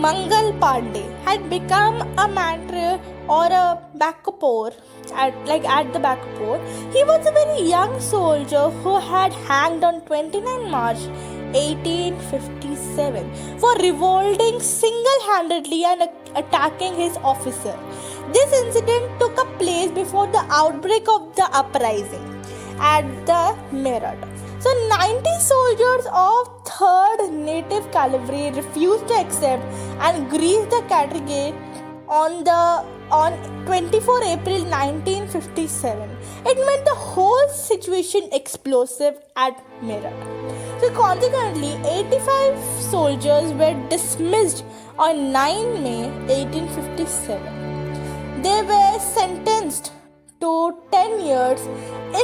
Mangal Pandey had become a martyr or a Bakapore at the Bakapore. He was a very young soldier who had hanged on 29 March 1857 for revolting single-handedly and attacking his officer. This incident took place before the outbreak of the uprising at the Meerut. So 90 soldiers of 3rd Native Cavalry refused to accept and greased the Cattergate on 24 April 1957. It made the whole situation explosive at Meerut. So consequently, 85 soldiers were dismissed on 9 May 1857. They were sentenced to 10 years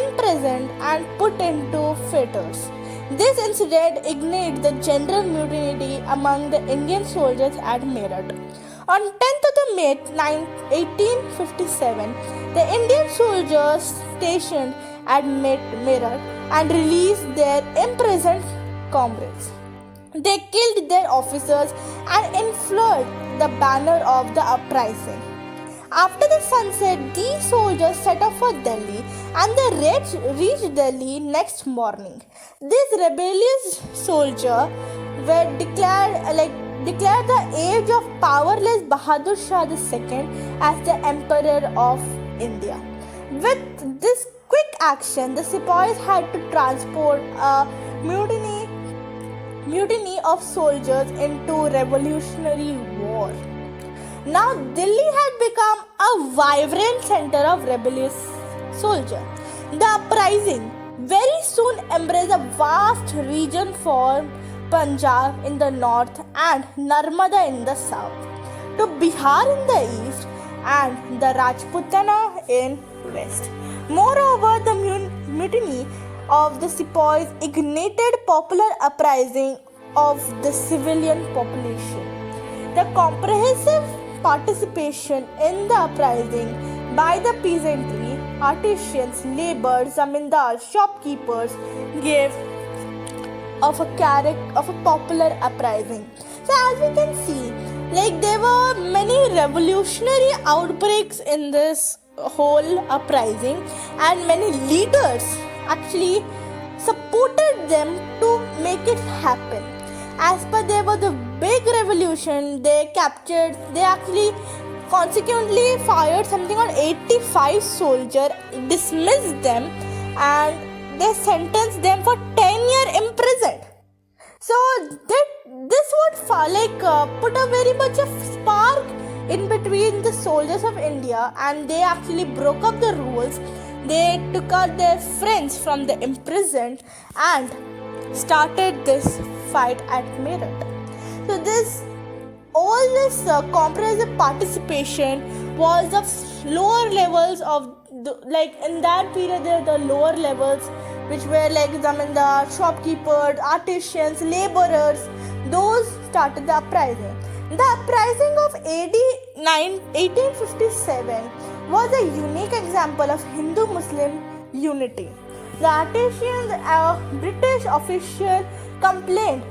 imprisoned and put into fetters. This incident ignited the general mutiny among the Indian soldiers at Meerut. On 10th of May 1857, the Indian soldiers stationed at Meerut and released their imprisoned comrades. They killed their officers and unfurled the banner of the uprising. After the sunset, these soldiers set off for Delhi and they reached Delhi next morning. These rebellious soldiers were declared the age of powerless Bahadur Shah II as the Emperor of India. With this quick action, the Sepoys had to transport a mutiny of soldiers into revolutionary war. Now Delhi had become a vibrant center of rebellious soldiers. The uprising very soon embraced a vast region from Punjab in the north and Narmada in the south, to Bihar in the east and the Rajputana in west. Moreover, the mutiny of the Sepoys ignited popular uprising of the civilian population. The comprehensive participation in the uprising by the peasantry, artisans, labour, zamindars, shopkeepers gave of a popular uprising. So as we can see, there were many revolutionary outbreaks in this whole uprising, and many leaders actually supported them to make it happen. As per there was a big revolution, they actually consequently fired something on 85 soldiers, dismissed them, and they sentenced them for 10-year imprisoned. So this would put a very much of spark in between the soldiers of India, and they actually broke up the rules. They took out their friends from the imprisoned and started this fight at Meerut. So all this comprehensive participation was of lower levels of in that period. There were the lower levels which were like zamindar, shopkeepers, artisans, laborers. Those started the uprising. The uprising of AD 1857 was a unique example of Hindu-Muslim unity. The artisans, British official, complained,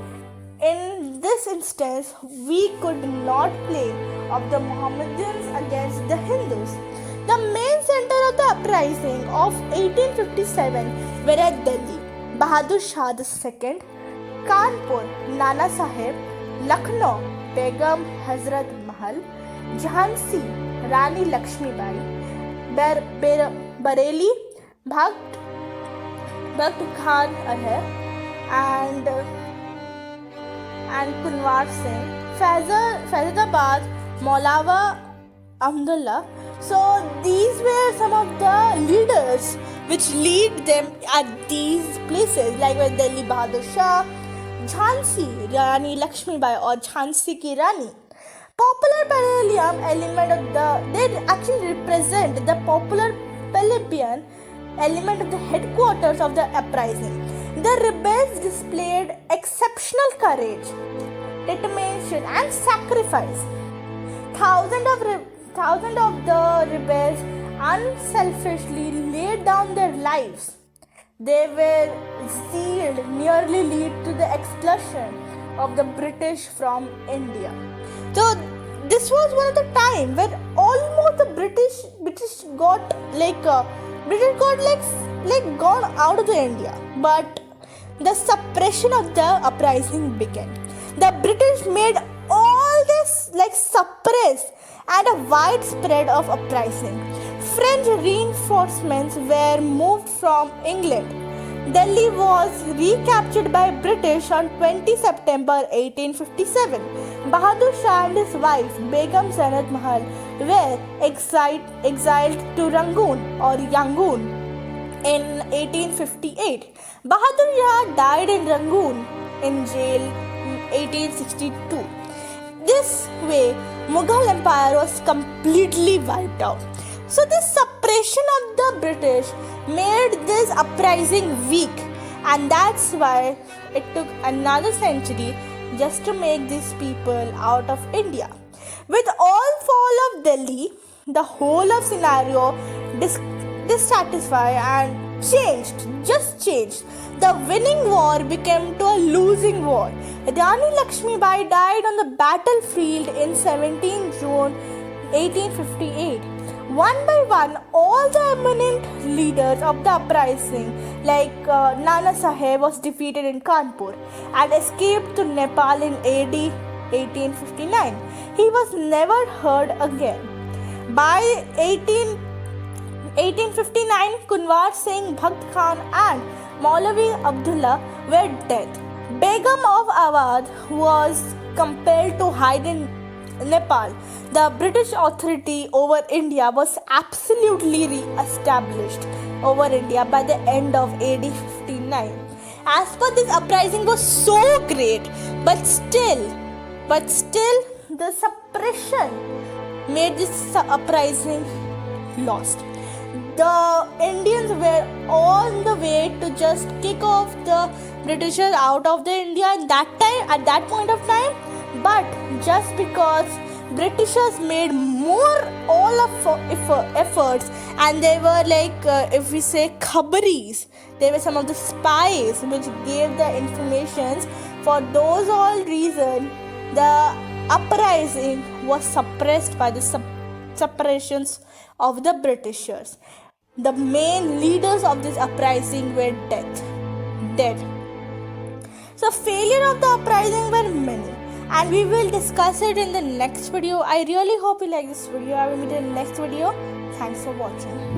in this instance, we could not claim of the Mohammedans against the Hindus. The main center of the uprising of 1857 were at Delhi, Bahadur Shah II, Kanpur, Nana Sahib, Lucknow, Begum Hazrat Mahal, Jhansi, Rani Lakshmi Bai, Bareilly, Bhakt Khan Ahar, and Kunwar Singh, Faizabad, Maulava Ahmadullah. So these were some of the leaders which lead them at these places, like with Delhi Bahadur Shah, Jhansi, Rani Lakshmi Bai or Jhansi ki Rani. Popular plebeian element they actually represent the popular plebeian element of the headquarters of the uprising. The rebels displayed exceptional courage, determination and sacrifice. Thousands of the rebels unselfishly laid down their lives. They were zealed nearly lead to the expulsion of the British from India. So this was one of the time where almost the British got gone out of the India, but the suppression of the uprising began. The British made all this suppress and a widespread of uprising. French reinforcements were moved from England. Delhi was recaptured by British on 20 September 1857. Bahadur Shah and his wife Begum Zanat Mahal were exiled to Yangon in 1858. Bahadur Shah died in Rangoon in jail in 1862. This way, Mughal Empire was completely wiped out. So this suppression of the British made this uprising weak, and that's why it took another century just to make these people out of India. With all fall of Delhi, the whole of scenario dissatisfied and changed. The winning war became to a losing war. Rani Lakshmibai died on the battlefield in 17 June 1858. One by one, all the eminent leaders of the uprising, like Nana Sahib, was defeated in Kanpur and escaped to Nepal in AD 1859. He was never heard again. By 1859, Kunwar Singh, Bhakt Khan and Maulavi Abdullah were dead. Begum of Awadh was compelled to hide in Nepal. The British authority over India was absolutely re-established over India by the end of AD 59. As per this uprising was so great, but still the suppression made this uprising lost. The Indians were on the way to just kick off the Britishers out of the India at that point of time, but just because Britishers made all of efforts, and they were if we say khabaris, they were some of the spies which gave the informations. For those all reasons, the uprising was suppressed by the suppressions of the Britishers. The main leaders of this uprising were dead. So failure of the uprising were many, and we will discuss it in the next video. I really hope you like this video. I will meet you in the next video. Thanks for watching.